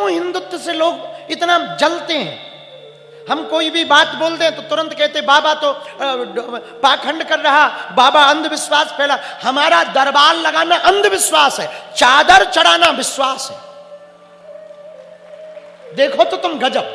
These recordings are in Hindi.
क्यों हिंदुत्व से लोग इतना जलते हैं? हम कोई भी बात बोल दें तो तुरंत कहते बाबा तो पाखंड कर रहा, बाबा अंधविश्वास फैला। हमारा दरबार लगाना अंधविश्वास है, चादर चढ़ाना विश्वास है। देखो तो तुम गजब,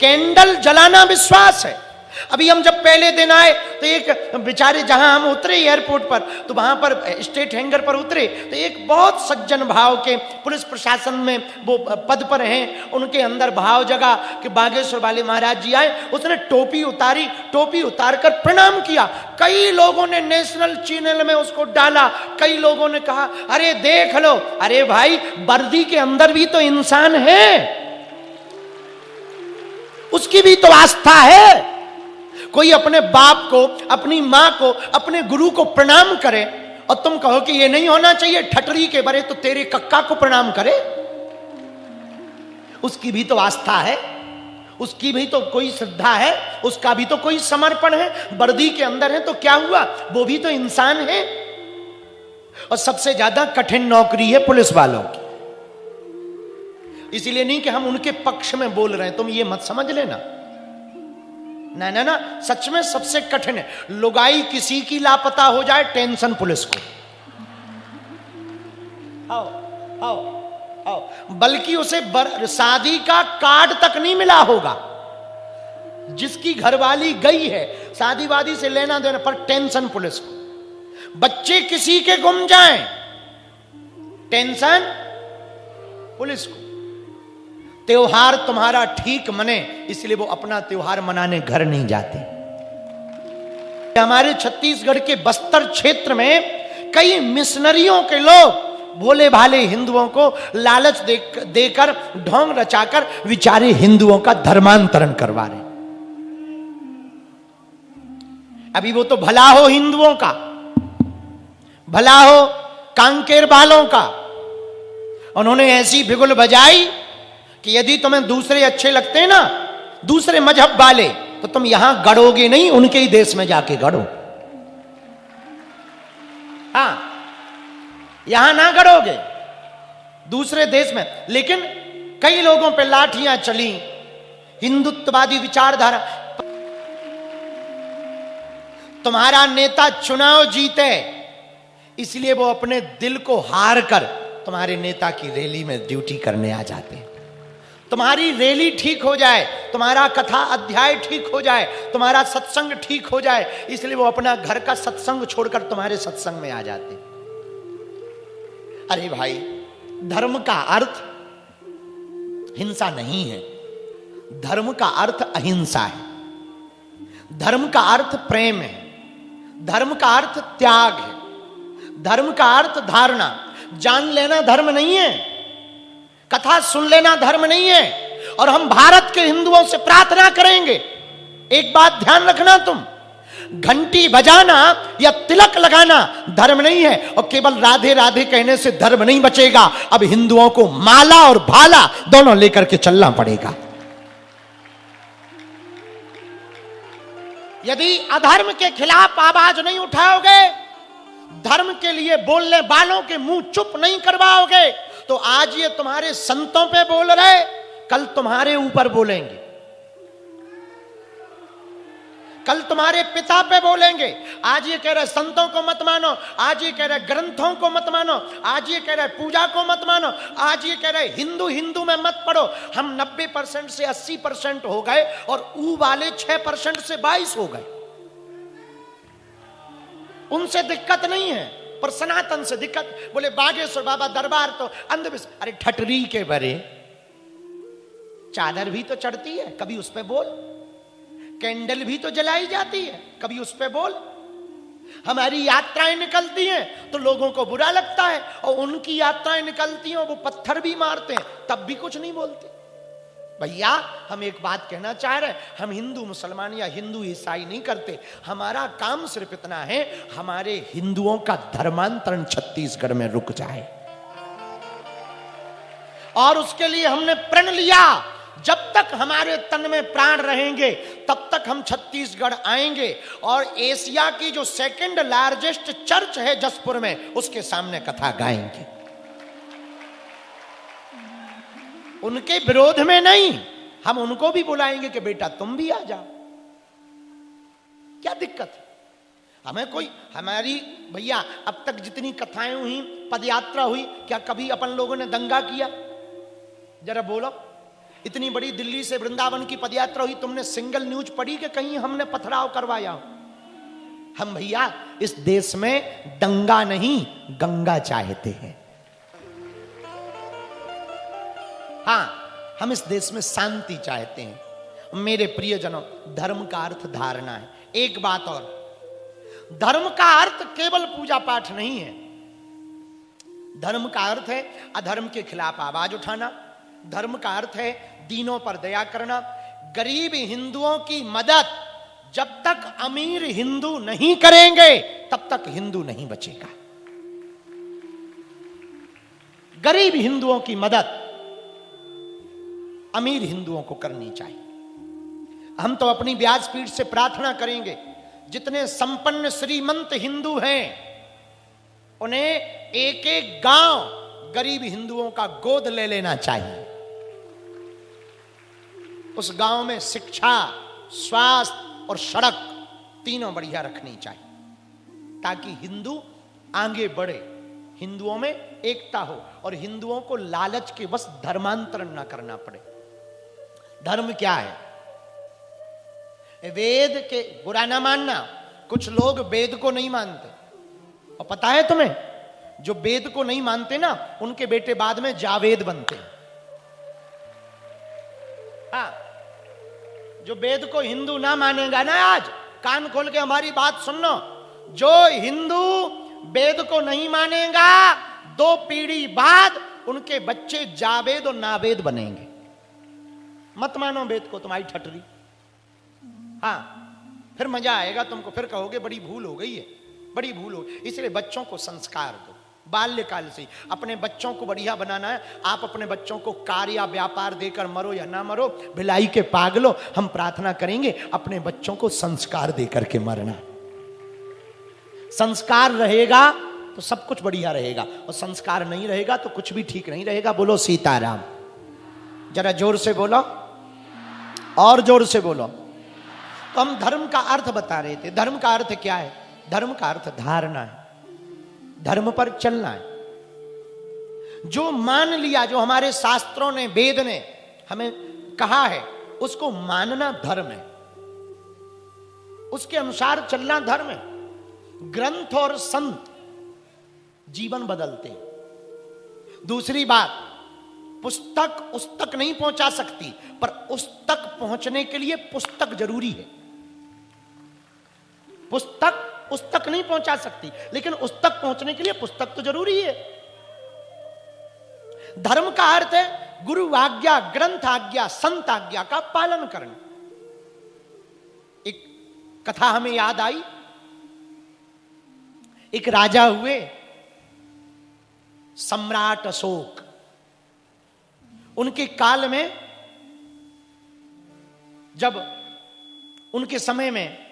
कैंडल जलाना विश्वास है। अभी हम जब पहले दिन आए तो एक बेचारे, जहां हम उतरे एयरपोर्ट पर, तो वहां पर स्टेट हैंगर पर उतरे तो एक बहुत सज्जन भाव के पुलिस प्रशासन में वो पद पर हैं, उनके अंदर भाव जगा कि बागेश्वर वाले महाराज जी आए। उसने टोपी उतारी, टोपी उतारकर प्रणाम किया। कई लोगों ने नेशनल चैनल में उसको डाला, कई लोगों ने कहा अरे देख लो, अरे भाई वर्दी के अंदर भी तो इंसान है, उसकी भी तो आस्था है। कोई अपने बाप को, अपनी मां को, अपने गुरु को प्रणाम करे और तुम कहो कि ये नहीं होना चाहिए, ठटरी के बरे तो तेरे कक्का को प्रणाम करे। उसकी भी तो आस्था है, उसकी भी तो कोई श्रद्धा है, उसका भी तो कोई समर्पण है। वर्दी के अंदर है तो क्या हुआ, वो भी तो इंसान है। और सबसे ज्यादा कठिन नौकरी है पुलिस वालों की। इसीलिए नहीं कि हम उनके पक्ष में बोल रहे हैं, तुम ये मत समझ लेना। ना ना ना, सच में सबसे कठिन है। लुगाई किसी की लापता हो जाए, टेंशन पुलिस को। आओ आओ आओ, बल्कि उसे शादी का कार्ड तक नहीं मिला होगा। जिसकी घरवाली गई है, शादी वादी से लेना देना, पर टेंशन पुलिस को। बच्चे किसी के गुम जाएं, टेंशन पुलिस को। त्योहार तुम्हारा ठीक मने, इसलिए वो अपना त्योहार मनाने घर नहीं जाते। हमारे छत्तीसगढ़ के बस्तर क्षेत्र में कई मिशनरियों के लोग भोले भाले हिंदुओं को लालच देकर ढोंग रचाकर विचारे हिंदुओं का धर्मांतरण करवा रहे। अभी वो तो भला हो हिंदुओं का, भला हो कांकेर वालों का। उन्होंने ऐसी बिगुल बजाई कि यदि तुम्हें दूसरे अच्छे लगते हैं ना, दूसरे मजहब वाले, तो तुम यहां गढ़ोगे नहीं, उनके ही देश में जाके गढ़ो। हां, यहां ना गढ़ोगे, दूसरे देश में। लेकिन कई लोगों पे लाठियां चली, हिंदुत्ववादी विचारधारा। तुम्हारा नेता चुनाव जीते, इसलिए वो अपने दिल को हार कर तुम्हारे नेता की रैली में ड्यूटी करने आ जाते हैं। तुम्हारी रैली ठीक हो जाए, तुम्हारा कथा अध्याय ठीक हो जाए, तुम्हारा सत्संग ठीक हो जाए, इसलिए वो अपना घर का सत्संग छोड़कर तुम्हारे सत्संग में आ जाते। अरे भाई, धर्म का अर्थ हिंसा नहीं है, धर्म का अर्थ अहिंसा है, धर्म का अर्थ प्रेम है, धर्म का अर्थ त्याग है, धर्म का अर्थ धारणा। जान लेना धर्म नहीं है, कथा सुन लेना धर्म नहीं है। और हम भारत के हिंदुओं से प्रार्थना करेंगे, एक बात ध्यान रखना, तुम घंटी बजाना या तिलक लगाना धर्म नहीं है, और केवल राधे राधे कहने से धर्म नहीं बचेगा। अब हिंदुओं को माला और भाला दोनों लेकर के चलना पड़ेगा। यदि अधर्म के खिलाफ आवाज नहीं उठाओगे, धर्म के लिए बोलने वालों के मुंह चुप नहीं करवाओगे, तो आज ये तुम्हारे संतों पे बोल रहे, कल तुम्हारे ऊपर बोलेंगे, कल तुम्हारे पिता पे बोलेंगे। आज ये कह रहे संतों को मत मानो, आज ये कह रहे ग्रंथों को मत मानो, आज ये कह रहे पूजा को मत मानो, आज ये कह रहे हिंदू हिंदू में मत पढ़ो। हम 90% से 80% हो गए और ऊ वाले 6% से 22 हो गए। उनसे दिक्कत नहीं है, पर सनातन से दिक्कत। बोले बागेश्वर बाबा दरबार तो अंधविश्वास। अरे ठटरी के बरे चादर भी तो चढ़ती है, कभी उस पे बोल। कैंडल भी तो जलाई जाती है, कभी उस पे बोल। हमारी यात्राएं निकलती हैं तो लोगों को बुरा लगता है, और उनकी यात्राएं निकलती हैं वो पत्थर भी मारते हैं, तब भी कुछ नहीं बोलते। भैया, हम एक बात कहना चाह रहे हैं, हम हिंदू मुसलमान या हिंदू ईसाई नहीं करते। हमारा काम सिर्फ इतना है, हमारे हिंदुओं का धर्मांतरण छत्तीसगढ़ में रुक जाए। और उसके लिए हमने प्रण लिया, जब तक हमारे तन में प्राण रहेंगे तब तक हम छत्तीसगढ़ आएंगे, और एशिया की जो सेकंड लार्जेस्ट चर्च है जसपुर में, उसके सामने कथा गाएंगे। उनके विरोध में नहीं, हम उनको भी बुलाएंगे कि बेटा तुम भी आ जाओ, क्या दिक्कत है हमें? कोई हमारी भैया अब तक जितनी कथाएं हुई, पदयात्रा हुई, क्या कभी अपन लोगों ने दंगा किया? जरा बोलो। इतनी बड़ी दिल्ली से वृंदावन की पदयात्रा हुई, तुमने सिंगल न्यूज पढ़ी कि कहीं हमने पथराव करवाया हो? हम भैया इस देश में दंगा नहीं, गंगा चाहते हैं। हां, हम इस देश में शांति चाहते हैं। मेरे प्रियजनों, धर्म का अर्थ धारणा है। एक बात और, धर्म का अर्थ केवल पूजा पाठ नहीं है। धर्म का अर्थ है अधर्म के खिलाफ आवाज उठाना। धर्म का अर्थ है दीनों पर दया करना। गरीब हिंदुओं की मदद जब तक अमीर हिंदू नहीं करेंगे तब तक हिंदू नहीं बचेगा। गरीब हिंदुओं की मदद अमीर हिंदुओं को करनी चाहिए। हम तो अपनी व्यासपीठ से प्रार्थना करेंगे, जितने संपन्न श्रीमंत हिंदू हैं उन्हें एक एक गांव गरीब हिंदुओं का गोद ले लेना चाहिए। उस गांव में शिक्षा, स्वास्थ्य और सड़क तीनों बढ़िया रखनी चाहिए, ताकि हिंदू आगे बढ़े, हिंदुओं में एकता हो और हिंदुओं को लालच के बस धर्मांतरण ना करना पड़े। धर्म क्या है? वेद के, बुरा ना मानना, कुछ लोग वेद को नहीं मानते, और पता है तुम्हें, जो वेद को नहीं मानते ना, उनके बेटे बाद में जावेद बनते हैं। हाँ, जो वेद को हिंदू ना मानेगा ना, आज कान खोल के हमारी बात सुनो, जो हिंदू वेद को नहीं मानेगा, 2 पीढ़ी बाद उनके बच्चे जावेद और नावेद बनेंगे। मत मानो वेद को, तुम्हारी ठटरी। हाँ, फिर मजा आएगा तुमको, फिर कहोगे बड़ी भूल हो गई है, बड़ी भूल हो। इसलिए बच्चों को संस्कार दो बाल्यकाल से। अपने बच्चों को बढ़िया बनाना है। आप अपने बच्चों को कार या व्यापार देकर मरो या ना मरो, भिलाई के पागलो, हम प्रार्थना करेंगे अपने बच्चों को संस्कार देकर के मरना। संस्कार रहेगा तो सब कुछ बढ़िया रहेगा, और संस्कार नहीं रहेगा तो कुछ भी ठीक नहीं रहेगा। बोलो सीताराम। जरा जोर से बोलो, और जोर से बोलो। तो हम धर्म का अर्थ बता रहे थे। धर्म का अर्थ क्या है? धर्म का अर्थ धारणा है, धर्म पर चलना है। जो मान लिया, जो हमारे शास्त्रों ने, वेद ने हमें कहा है, उसको मानना धर्म है, उसके अनुसार चलना धर्म है। ग्रंथ और संत जीवन बदलते हैं। दूसरी बात, पुस्तक उस तक नहीं पहुंचा सकती, पर उस तक पहुंचने के लिए पुस्तक जरूरी है। पुस्तक उस तक नहीं पहुंचा सकती, लेकिन उस तक पहुंचने के लिए पुस्तक तो जरूरी है। धर्म का अर्थ है गुरु आज्ञा, ग्रंथ आज्ञा, संत आज्ञा का पालन करना। एक कथा हमें याद आई। एक राजा हुए, सम्राट अशोक। उनके काल में, जब उनके समय में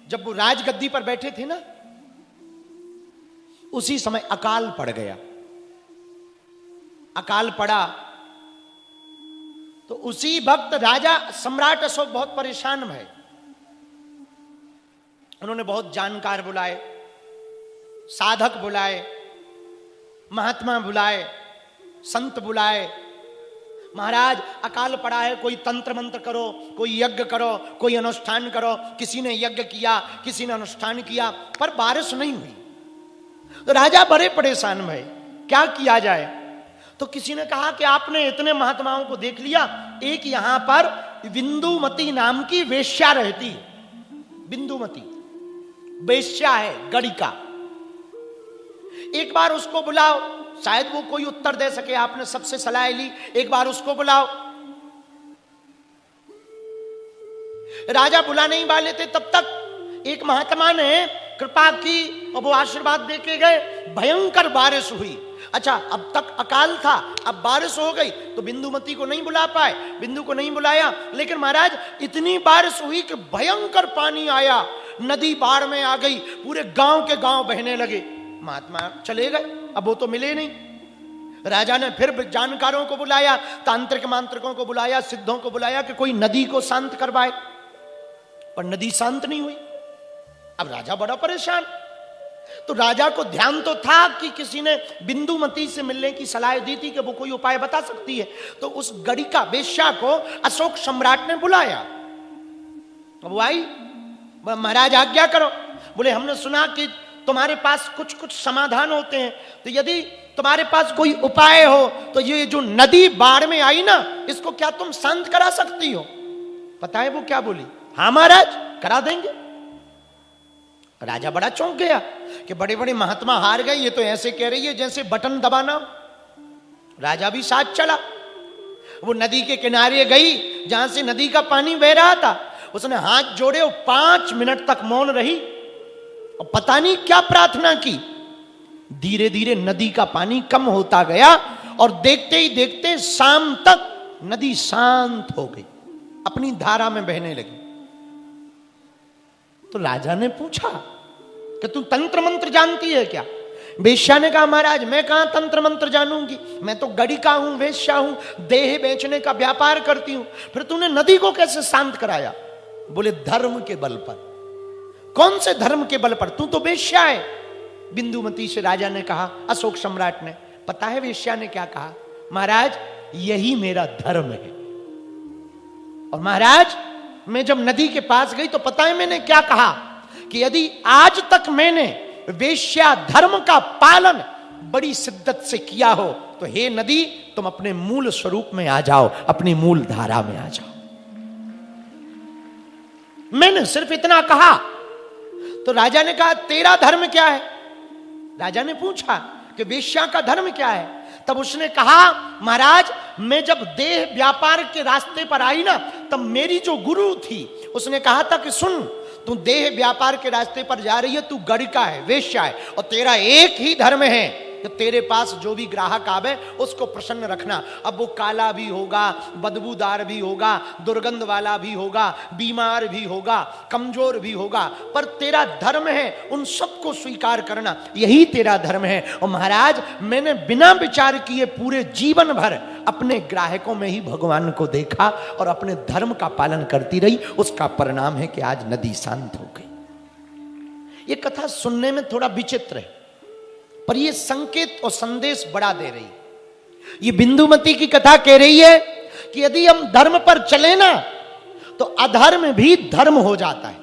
जब वो राजगद्दी पर बैठे थे ना, उसी समय अकाल पड़ गया। अकाल पड़ा तो उसी वक्त राजा सम्राट अशोक बहुत परेशान भये। उन्होंने बहुत जानकार बुलाए, साधक बुलाए, महात्मा बुलाए, संत बुलाए। महाराज अकाल पड़ा है, कोई तंत्र मंत्र करो, कोई यज्ञ करो, कोई अनुष्ठान करो। किसी ने यज्ञ किया, किसी ने अनुष्ठान किया, पर बारिश नहीं हुई। तो राजा बड़े परेशान भये, क्या किया जाए? तो किसी ने कहा कि आपने इतने महात्माओं को देख लिया, एक यहां पर बिंदुमती नाम की वेश्या रहती है। बिंदुमती वेश्या है, गणिका। एक बार उसको बुलाओ, शायद वो कोई उत्तर दे सके। आपने सबसे सलाह ली, एक बार उसको बुलाओ। राजा बुला नहीं वाले थे, तब तक एक महात्मा ने कृपा की और वो आशीर्वाद देके गए। भयंकर बारिश हुई। अच्छा, अब तक अकाल था, अब बारिश हो गई, तो बिंदुमती को नहीं बुला पाए, बिंदु को नहीं बुलाया। लेकिन महाराज इतनी बारिश हुई कि भयंकर पानी आया, नदी बाढ़ में आ गई, पूरे गांव के गांव बहने लगे। महात्मा चले गए, अब वो तो मिले नहीं। राजा ने फिर जानकारों को बुलाया, तांत्रिक मांत्रिकों को बुलाया, सिद्धों को बुलाया कि कोई नदी को शांत करवाए, पर नदी शांत नहीं हुई। अब राजा बड़ा परेशान। तो राजा को ध्यान तो था कि किसी ने बिंदुमती से मिलने की सलाह दी थी कि वो कोई उपाय बता सकती है। तो उस गड़िका वेश्या को अशोक सम्राट ने बुलाया। वो आई, महाराज आज्ञा करो। बोले हमने सुना कि तुम्हारे पास कुछ कुछ समाधान होते हैं, तो यदि तुम्हारे पास कोई उपाय हो तो ये जो नदी बाढ़ में आई ना, इसको क्या तुम शांत करा सकती हो? पता है वो क्या बोली? हाँ महाराज, करा देंगे। राजा बड़ा चौंक गया कि बड़े बड़े महात्मा हार गए, ये तो ऐसे कह रही है जैसे बटन दबाना। राजा भी साथ चला। वो नदी के किनारे गई जहां से नदी का पानी बह रहा था। उसने हाथ जोड़े और 5 मिनट तक मौन रही और पता नहीं क्या प्रार्थना की। धीरे धीरे नदी का पानी कम होता गया और देखते ही देखते शाम तक नदी शांत हो गई, अपनी धारा में बहने लगी। तो राजा ने पूछा कि तू तंत्र मंत्र जानती है क्या? वेश्या ने कहा महाराज मैं कहां तंत्र मंत्र जानूंगी, मैं तो गड़िका हूं, वेश्या हूं, देह बेचने का व्यापार करती हूं। फिर तूने नदी को कैसे शांत कराया? बोले धर्म के बल पर। कौन से धर्म के बल पर? तू तो वेश्या है। बिंदुमती से राजा ने कहा, अशोक सम्राट ने। पता है वेश्या ने क्या कहा? महाराज यही मेरा धर्म है। और महाराज मैं जब नदी के पास गई तो पता है मैंने क्या कहा कि यदि आज तक मैंने वेश्या धर्म का पालन बड़ी शिद्दत से किया हो तो हे नदी तुम अपने मूल स्वरूप में आ जाओ, अपनी मूल धारा में आ जाओ। मैंने सिर्फ इतना कहा। तो राजा ने कहा तेरा धर्म क्या है? राजा ने पूछा कि वेश्या का धर्म क्या है? तब उसने कहा महाराज मैं जब देह व्यापार के रास्ते पर आई ना, तब मेरी जो गुरु थी उसने कहा था कि सुन तू देह व्यापार के रास्ते पर जा रही है, तू गड़िका है, वेश्या है, और तेरा एक ही धर्म है कि तेरे पास जो भी ग्राहक आवे उसको प्रसन्न रखना। अब वो काला भी होगा, बदबूदार भी होगा, दुर्गंध वाला भी होगा, बीमार भी होगा, कमजोर भी होगा, पर तेरा धर्म है उन सबको स्वीकार करना, यही तेरा धर्म है। और महाराज मैंने बिना विचार किए पूरे जीवन भर अपने ग्राहकों में ही भगवान को देखा और अपने धर्म का पालन करती रही। उसका परिणाम है कि आज नदी शांत हो गई। ये कथा सुनने में थोड़ा विचित्र है, पर यह संकेत और संदेश बड़ा दे रही है। ये बिंदुमती की कथा कह रही है कि यदि हम धर्म पर चले ना तो अधर्म भी धर्म हो जाता है।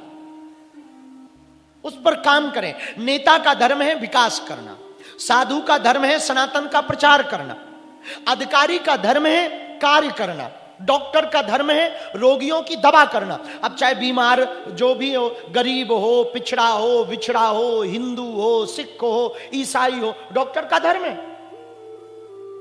उस पर काम करें। नेता का धर्म है विकास करना, साधु का धर्म है सनातन का प्रचार करना, अधिकारी का धर्म है कार्य करना, डॉक्टर का धर्म है रोगियों की दवा करना। अब चाहे बीमार जो भी हो, गरीब हो, पिछड़ा हो, विछड़ा हो, हिंदू हो, सिख हो, ईसाई हो, डॉक्टर का धर्म है।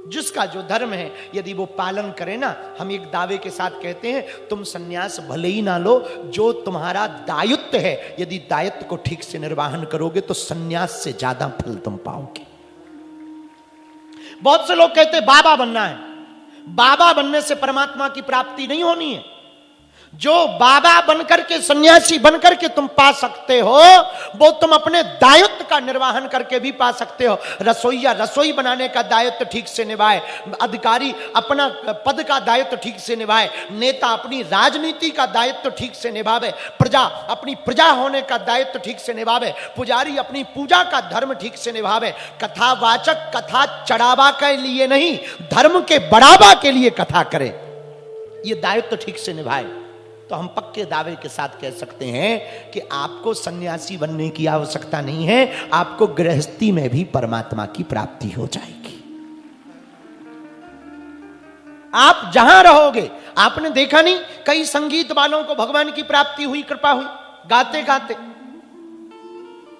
जिसका जो धर्म है यदि वो पालन करे ना, हम एक दावे के साथ कहते हैं तुम सन्यास भले ही ना लो, जो तुम्हारा दायित्व है यदि दायित्व को ठीक से निर्वाहन करोगे तो सन्यास से ज्यादा फल तुम पाओगे। बहुत से लोग कहते हैं बाबा बनना है। बाबा बनने से परमात्मा की प्राप्ति नहीं होनी है। जो बाबा बनकर के, सन्यासी बनकर के तुम पा सकते हो वो तुम अपने दायित्व का निर्वाहन करके भी पा सकते हो। रसोईया रसोई बनाने का दायित्व ठीक से निभाए, अधिकारी अपना पद का दायित्व ठीक से निभाए, नेता अपनी राजनीति का दायित्व ठीक से निभावे, प्रजा अपनी प्रजा होने का दायित्व ठीक से निभावे, पुजारी अपनी पूजा का धर्म ठीक से निभावे। कथावाचक कथा चढ़ावा के लिए नहीं, धर्म के बढ़ावा के लिए कथा करे, ये दायित्व ठीक से निभाए तो हम पक्के दावे के साथ कह सकते हैं कि आपको सन्यासी बनने की आवश्यकता नहीं है, आपको गृहस्थी में भी परमात्मा की प्राप्ति हो जाएगी। आप जहां रहोगे, आपने देखा नहीं कई संगीत वालों को भगवान की प्राप्ति हुई, कृपा हुई गाते गाते।